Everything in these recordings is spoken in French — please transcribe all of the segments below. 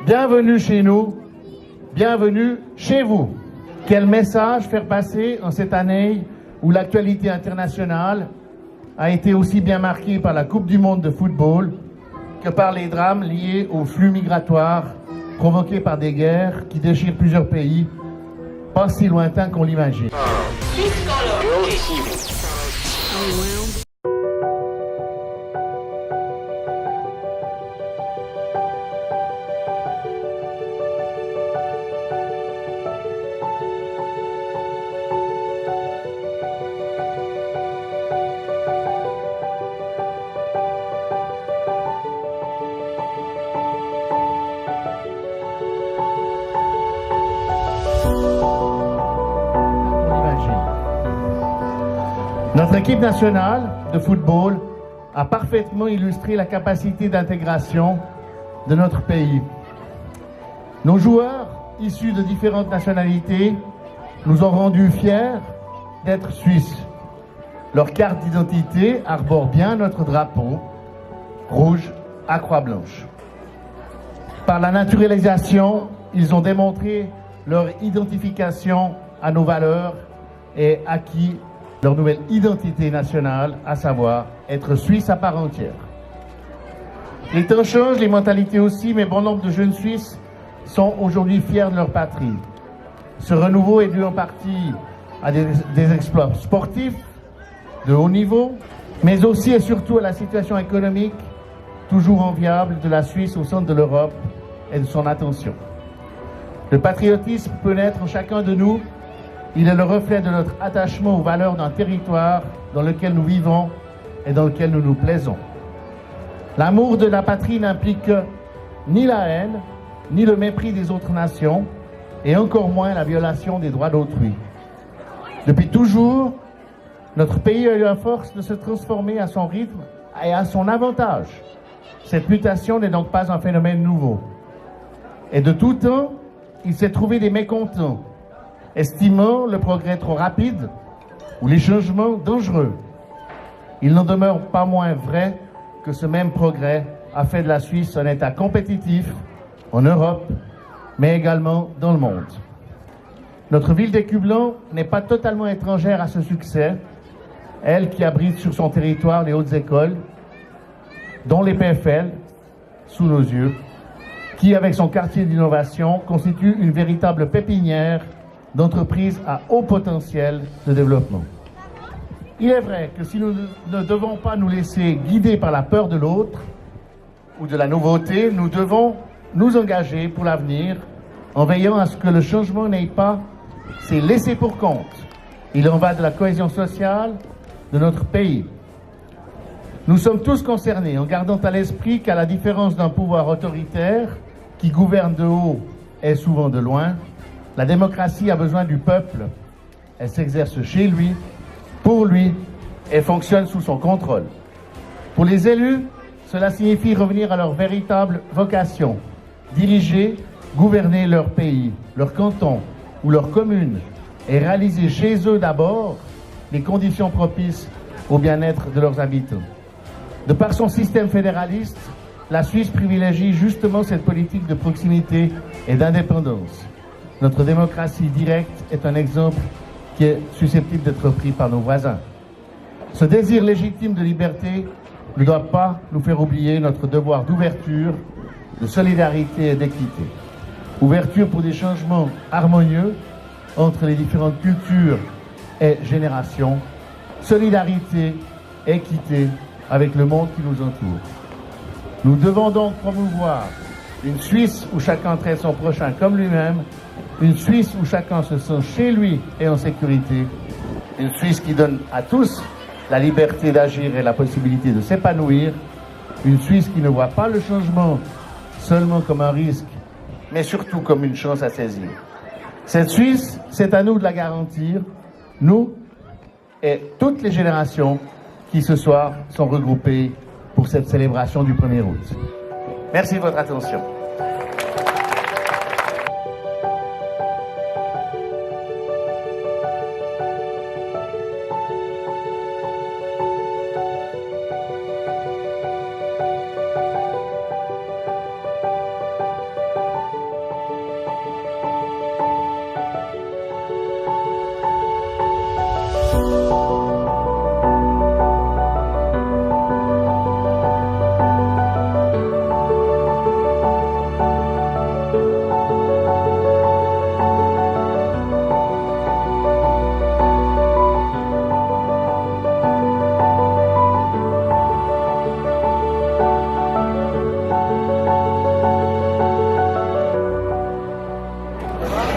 Bienvenue chez nous, bienvenue chez vous. Quel message faire passer en cette année où l'actualité internationale a été aussi bien marquée par la Coupe du monde de football que par les drames liés aux flux migratoires provoqués par des guerres qui déchirent plusieurs pays, pas si lointains qu'on l'imagine. Notre équipe nationale de football a parfaitement illustré la capacité d'intégration de notre pays. Nos joueurs, issus de différentes nationalités, nous ont rendus fiers d'être Suisses. Leur carte d'identité arbore bien notre drapeau, rouge à croix blanche. Par la naturalisation, ils ont démontré leur identification à nos valeurs et acquis leur nouvelle identité nationale, à savoir être Suisse à part entière. Les temps changent, les mentalités aussi, mais bon nombre de jeunes Suisses sont aujourd'hui fiers de leur patrie. Ce renouveau est dû en partie à des exploits sportifs de haut niveau, mais aussi et surtout à la situation économique toujours enviable de la Suisse au centre de l'Europe et de son attention. Le patriotisme peut naître en chacun de nous. Il est le reflet de notre attachement aux valeurs d'un territoire dans lequel nous vivons et dans lequel nous nous plaisons. L'amour de la patrie n'implique ni la haine, ni le mépris des autres nations, et encore moins la violation des droits d'autrui. Depuis toujours, notre pays a eu la force de se transformer à son rythme et à son avantage. Cette mutation n'est donc pas un phénomène nouveau. Et de tout temps, il s'est trouvé des mécontents, estimant le progrès trop rapide ou les changements dangereux. Il n'en demeure pas moins vrai que ce même progrès a fait de la Suisse un État compétitif en Europe, mais également dans le monde. Notre ville d'Écublens n'est pas totalement étrangère à ce succès, elle qui abrite sur son territoire les hautes écoles, dont les PFL, sous nos yeux, qui, avec son quartier d'innovation, constitue une véritable pépinière d'entreprises à haut potentiel de développement. Il est vrai que si nous ne devons pas nous laisser guider par la peur de l'autre ou de la nouveauté, nous devons nous engager pour l'avenir en veillant à ce que le changement n'ait pas ses laissés pour compte. Il en va de la cohésion sociale de notre pays. Nous sommes tous concernés en gardant à l'esprit qu'à la différence d'un pouvoir autoritaire qui gouverne de haut et souvent de loin, la démocratie a besoin du peuple. Elle s'exerce chez lui, pour lui, et fonctionne sous son contrôle. Pour les élus, cela signifie revenir à leur véritable vocation, diriger, gouverner leur pays, leur canton ou leur commune, et réaliser chez eux d'abord les conditions propices au bien-être de leurs habitants. De par son système fédéraliste, la Suisse privilégie justement cette politique de proximité et d'indépendance. Notre démocratie directe est un exemple qui est susceptible d'être pris par nos voisins. Ce désir légitime de liberté ne doit pas nous faire oublier notre devoir d'ouverture, de solidarité et d'équité. Ouverture pour des changements harmonieux entre les différentes cultures et générations. Solidarité, équité avec le monde qui nous entoure. Nous devons donc promouvoir une Suisse où chacun traite son prochain comme lui-même, une Suisse où chacun se sent chez lui et en sécurité, une Suisse qui donne à tous la liberté d'agir et la possibilité de s'épanouir, une Suisse qui ne voit pas le changement seulement comme un risque, mais surtout comme une chance à saisir. Cette Suisse, c'est à nous de la garantir, nous et toutes les générations qui ce soir sont regroupées pour cette célébration du 1er août. Merci de votre attention.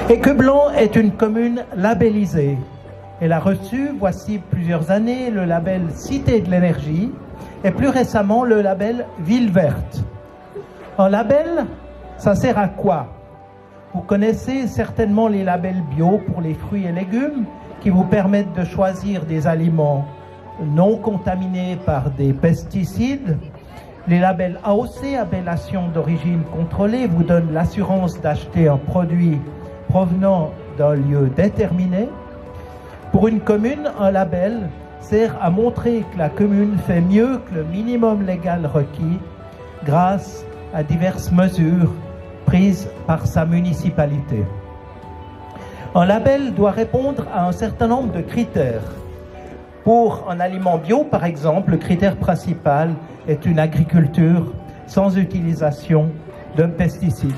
Écublens est une commune labellisée. Elle a reçu, voici plusieurs années, le label Cité de l'énergie et plus récemment le label Ville verte. Un label, ça sert à quoi? Vous connaissez certainement les labels bio pour les fruits et légumes qui vous permettent de choisir des aliments non contaminés par des pesticides. Les labels AOC, appellation d'origine contrôlée, vous donnent l'assurance d'acheter un produit provenant d'un lieu déterminé. Pour une commune, un label sert à montrer que la commune fait mieux que le minimum légal requis grâce à diverses mesures prises par sa municipalité. Un label doit répondre à un certain nombre de critères. Pour un aliment bio, par exemple, le critère principal est une agriculture sans utilisation de pesticides.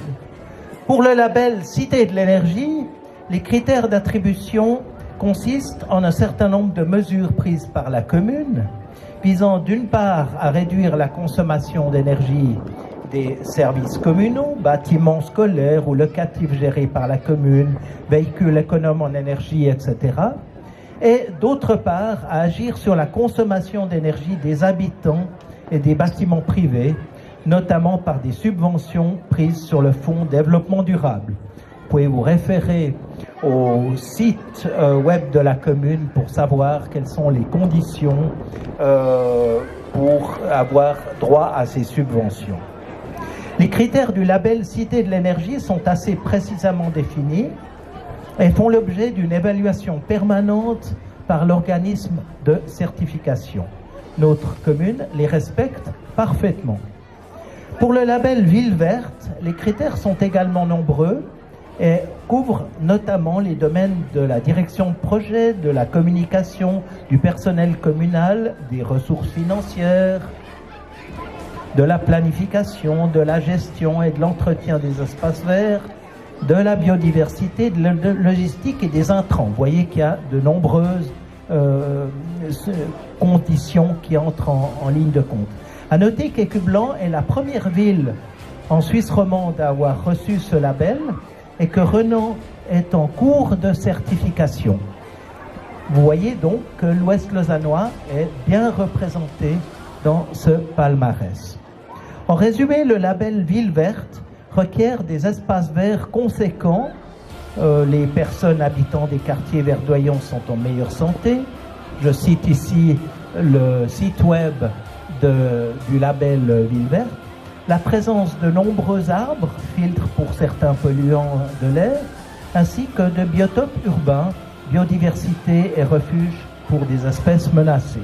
Pour le label Cité de l'énergie, les critères d'attribution consistent en un certain nombre de mesures prises par la commune, visant d'une part à réduire la consommation d'énergie des services communaux, bâtiments scolaires ou locatifs gérés par la commune, véhicules économes en énergie, etc., et d'autre part à agir sur la consommation d'énergie des habitants et des bâtiments privés, notamment par des subventions prises sur le Fonds développement durable. Vous pouvez vous référer au site web de la commune pour savoir quelles sont les conditions pour avoir droit à ces subventions. Les critères du label Cité de l'énergie sont assez précisément définis et font l'objet d'une évaluation permanente par l'organisme de certification. Notre commune les respecte parfaitement. Pour le label Ville verte, les critères sont également nombreux et couvrent notamment les domaines de la direction de projet, de la communication, du personnel communal, des ressources financières, de la planification, de la gestion et de l'entretien des espaces verts, de la biodiversité, de la logistique et des intrants. Vous voyez qu'il y a de nombreuses conditions qui entrent en ligne de compte. À noter qu'Écublens est la première ville en Suisse romande à avoir reçu ce label et que Renan est en cours de certification. Vous voyez donc que l'Ouest lausannois est bien représenté dans ce palmarès. En résumé, le label Ville verte requiert des espaces verts conséquents. Les personnes habitant des quartiers verdoyants sont en meilleure santé. Je cite ici le site web du label Ville verte. La présence de nombreux arbres, filtres pour certains polluants de l'air, ainsi que de biotopes urbains, biodiversité et refuges pour des espèces menacées.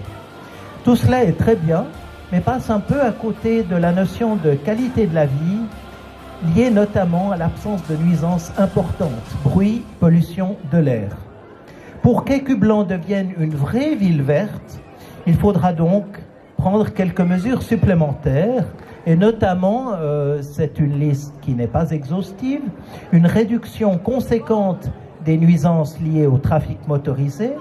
Tout cela est très bien, mais passe un peu à côté de la notion de qualité de la vie, liée notamment à l'absence de nuisances importantes, bruit, pollution de l'air. Pour qu'Écublens devienne une vraie ville verte, il faudra donc prendre quelques mesures supplémentaires, et notamment, c'est une liste qui n'est pas exhaustive, une réduction conséquente des nuisances liées au trafic motorisé,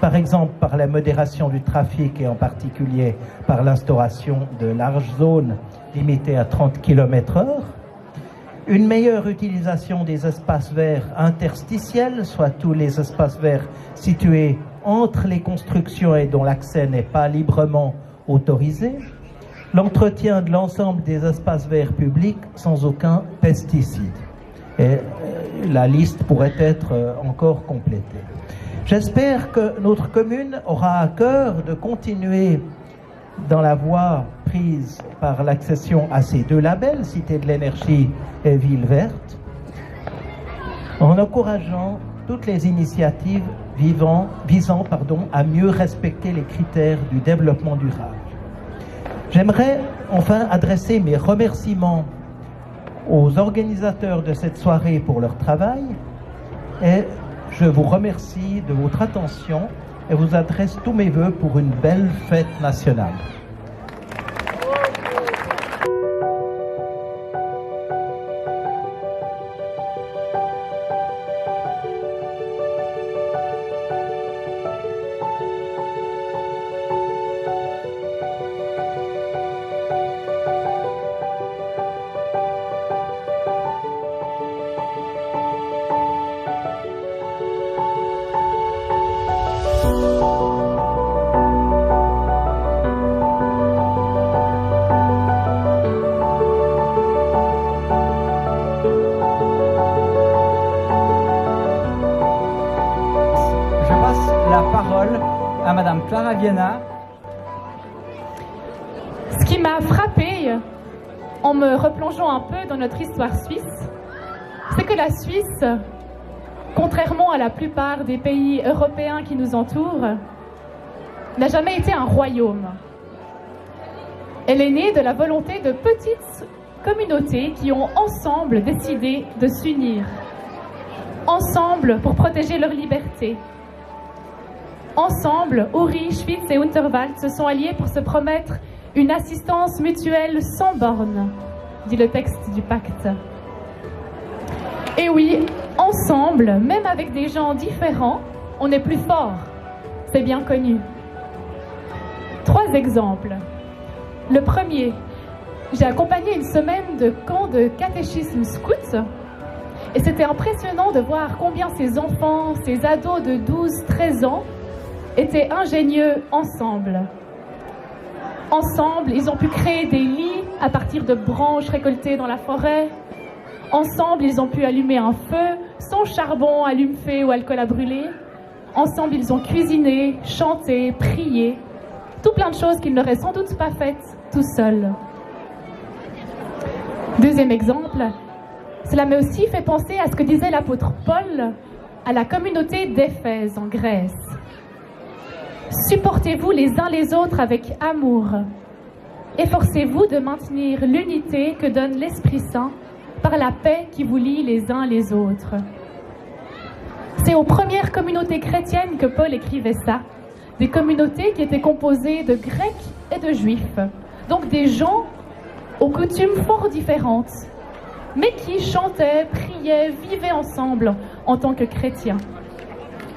par exemple par la modération du trafic et en particulier par l'instauration de larges zones limitées à 30 km/h, une meilleure utilisation des espaces verts interstitiels, soit tous les espaces verts situés entre les constructions et dont l'accès n'est pas librement autorisé, l'entretien de l'ensemble des espaces verts publics sans aucun pesticide. Et la liste pourrait être encore complétée. J'espère que notre commune aura à cœur de continuer dans la voie prise par l'accession à ces deux labels, Cité de l'énergie et Ville verte, en encourageant toutes les initiatives visant à mieux respecter les critères du développement durable. J'aimerais enfin adresser mes remerciements aux organisateurs de cette soirée pour leur travail et je vous remercie de votre attention et vous adresse tous mes vœux pour une belle fête nationale. Clara Vienna. Ce qui m'a frappée en me replongeant un peu dans notre histoire suisse, c'est que la Suisse, contrairement à la plupart des pays européens qui nous entourent, n'a jamais été un royaume. Elle est née de la volonté de petites communautés qui ont ensemble décidé de s'unir, ensemble pour protéger leur liberté. Ensemble, Uri, Schwyz et Unterwald se sont alliés pour se promettre une assistance mutuelle sans bornes, dit le texte du pacte. Et oui, ensemble, même avec des gens différents, on est plus fort. C'est bien connu. 3 exemples. Le premier, j'ai accompagné une semaine de camp de catéchisme scout et c'était impressionnant de voir combien ces enfants, ces ados de 12-13 ans étaient ingénieux ensemble. Ensemble, ils ont pu créer des lits à partir de branches récoltées dans la forêt. Ensemble, ils ont pu allumer un feu sans charbon, allume-feu ou alcool à brûler. Ensemble, ils ont cuisiné, chanté, prié. Tout plein de choses qu'ils n'auraient sans doute pas faites tout seuls. Deuxième exemple, cela m'a aussi fait penser à ce que disait l'apôtre Paul à la communauté d'Éphèse en Grèce. Supportez-vous les uns les autres avec amour. Efforcez-vous de maintenir l'unité que donne l'Esprit Saint par la paix qui vous lie les uns les autres. C'est aux premières communautés chrétiennes que Paul écrivait ça. Des communautés qui étaient composées de Grecs et de Juifs. Donc des gens aux coutumes fort différentes, mais qui chantaient, priaient, vivaient ensemble en tant que chrétiens.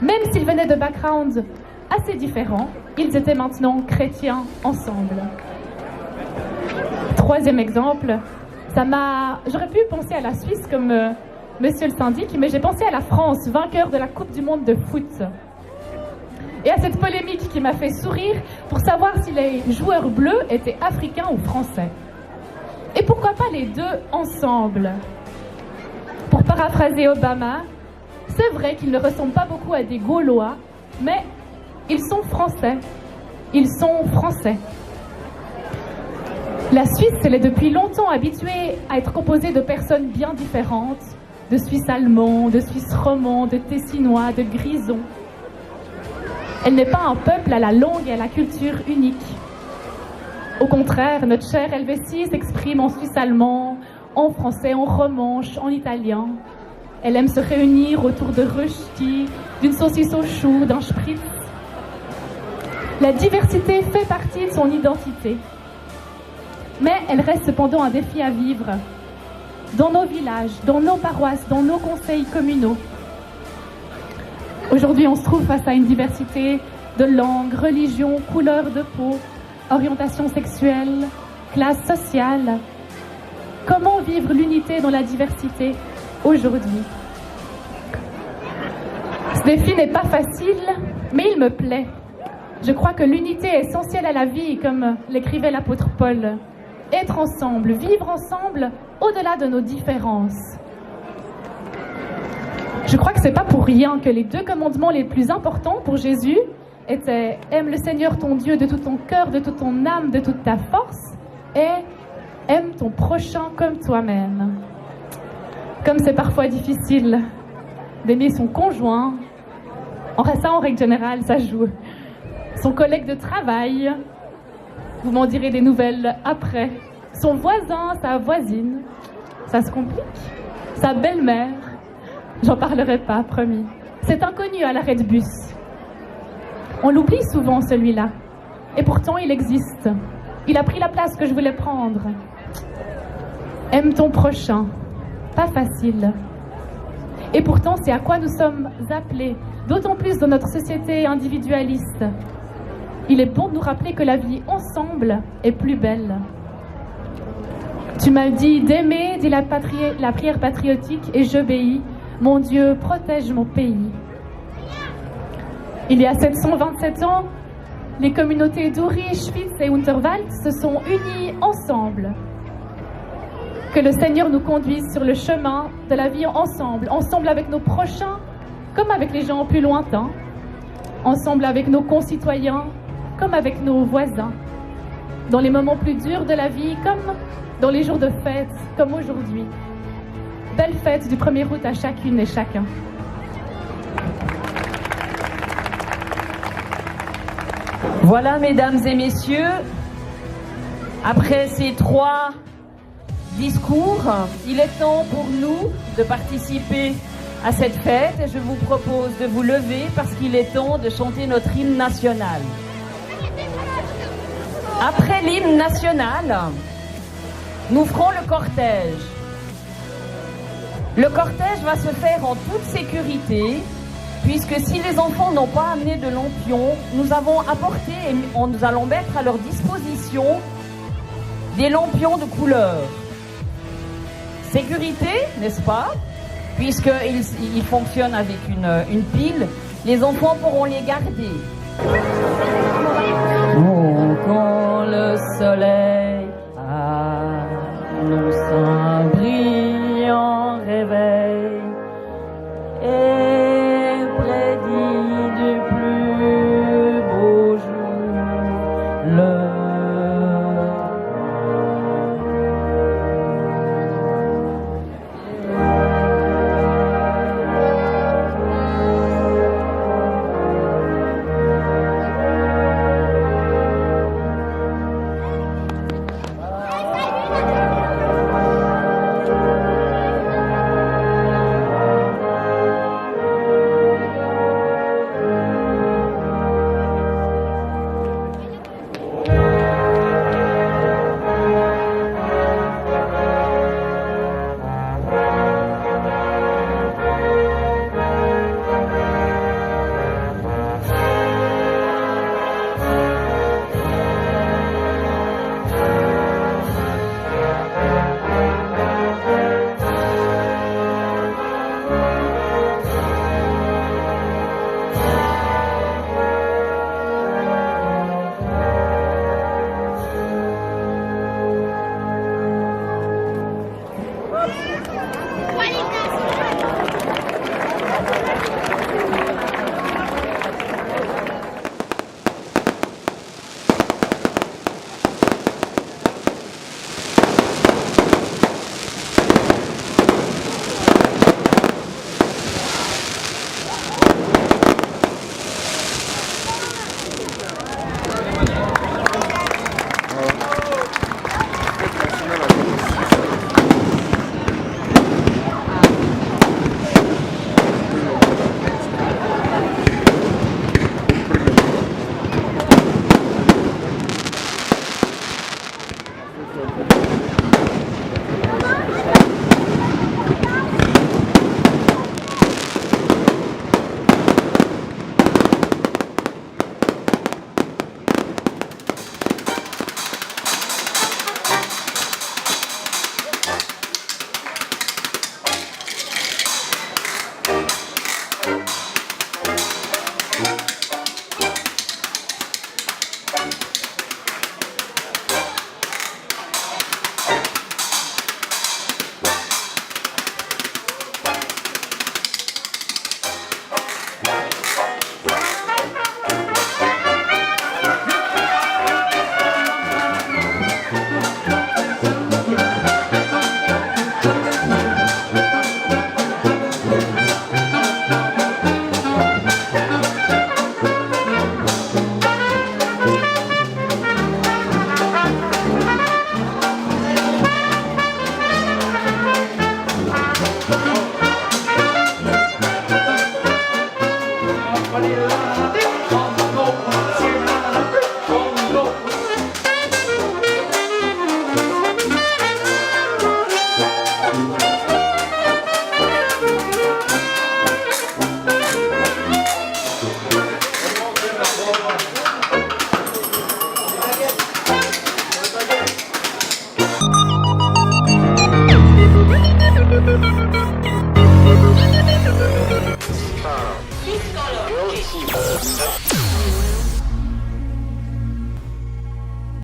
Même s'ils venaient de backgrounds assez différents, ils étaient maintenant chrétiens ensemble. Troisième exemple, j'aurais pu penser à la Suisse comme Monsieur le syndic, mais j'ai pensé à la France, vainqueur de la Coupe du Monde de foot. Et à cette polémique qui m'a fait sourire pour savoir si les joueurs bleus étaient africains ou français. Et pourquoi pas les deux ensemble? Pour paraphraser Obama, c'est vrai qu'ils ne ressemblent pas beaucoup à des Gaulois, mais ils sont français. Ils sont français. La Suisse, elle est depuis longtemps habituée à être composée de personnes bien différentes, de Suisses allemands, de Suisses romands, de Tessinois, de Grisons. Elle n'est pas un peuple à la langue et à la culture unique. Au contraire, notre chère Helvétie s'exprime en suisse allemand, en français, en romanche, en italien. Elle aime se réunir autour de rösti, d'une saucisse au chou, d'un spritz. La diversité fait partie de son identité. Mais elle reste cependant un défi à vivre. Dans nos villages, dans nos paroisses, dans nos conseils communaux. Aujourd'hui, on se trouve face à une diversité de langues, religions, couleurs de peau, orientation sexuelle, classe sociale. Comment vivre l'unité dans la diversité aujourd'hui? Ce défi n'est pas facile, mais il me plaît. Je crois que l'unité est essentielle à la vie, comme l'écrivait l'apôtre Paul. Être ensemble, vivre ensemble, au-delà de nos différences. Je crois que c'est pas pour rien que les 2 commandements les plus importants pour Jésus étaient « Aime le Seigneur ton Dieu de tout ton cœur, de toute ton âme, de toute ta force » et « Aime ton prochain comme toi-même ». Comme c'est parfois difficile d'aimer son conjoint, en règle générale, ça joue. Son collègue de travail, vous m'en direz des nouvelles après. Son voisin, sa voisine, ça se complique. Sa belle-mère, j'en parlerai pas, promis. C'est inconnu à l'arrêt de bus. On l'oublie souvent, celui-là. Et pourtant, il existe. Il a pris la place que je voulais prendre. Aime ton prochain. Pas facile. Et pourtant, c'est à quoi nous sommes appelés, d'autant plus dans notre société individualiste. Il est bon de nous rappeler que la vie ensemble est plus belle. Tu m'as dit d'aimer, dit la prière patriotique, et j'obéis. Mon Dieu, protège mon pays. Il y a 727 ans, les communautés d'Uri, Schwyz et Unterwald se sont unies ensemble. Que le Seigneur nous conduise sur le chemin de la vie ensemble, ensemble avec nos prochains, comme avec les gens plus lointains, ensemble avec nos concitoyens, comme avec nos voisins, dans les moments plus durs de la vie, comme dans les jours de fête, comme aujourd'hui. Belle fête du 1er août à chacune et chacun. Voilà, mesdames et messieurs, après ces 3 discours, il est temps pour nous de participer à cette fête et je vous propose de vous lever parce qu'il est temps de chanter notre hymne national. Après l'hymne national, nous ferons le cortège. Le cortège va se faire en toute sécurité puisque si les enfants n'ont pas amené de lampions, nous avons apporté et nous allons mettre à leur disposition des lampions de couleur. Sécurité, n'est-ce pas? Puisqu'ils fonctionnent avec une pile, les enfants pourront les garder. Oh, quand le soleil annonce un brillant réveil et prédit du plus beau jour,